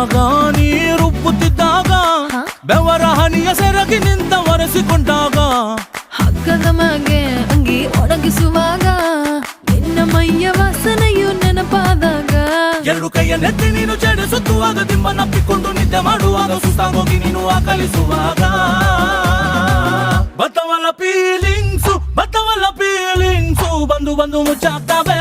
ನುಂಗುತ್ತಿದ್ದಾಗ ನೀ ರುಬ್ಬುತ್ತಿದ್ದಾಗ ಬೆವರ ಹನಿಯ ಸೆರಗಿ ನಿಂತ ಒರೆಸಿಕೊಂಡಾಗ ಹಗ್ಗದ ಮ್ಯಾಗೆ ಅಂಗಿ ಒಣಗಿಸುವಾಗ ನಿನ್ನ ಮೈಯ ವಾಸನೆಯು ನೆನಪಾದಾಗ ಎರಡು ಕೈಯ ನೆತ್ತಿ ನೀನು ಜಡಿಸುತ್ತುವಾಗ ದಿಮ್ಮನಪ್ಪಿಕೊಂಡು ನಿದ್ದೆ ಮಾಡುವಾಗ ಸುಸ್ತಾಗೋಗಿ ನೀನು ಆಕಲಿಸುವಾಗ ಬತ್ತವಲ್ಲ ಫೀಲಿಂಗ್ಸು ಬಂದು ಬಂದು ಮುಚ್ಚಾಗ್ತಾವೆ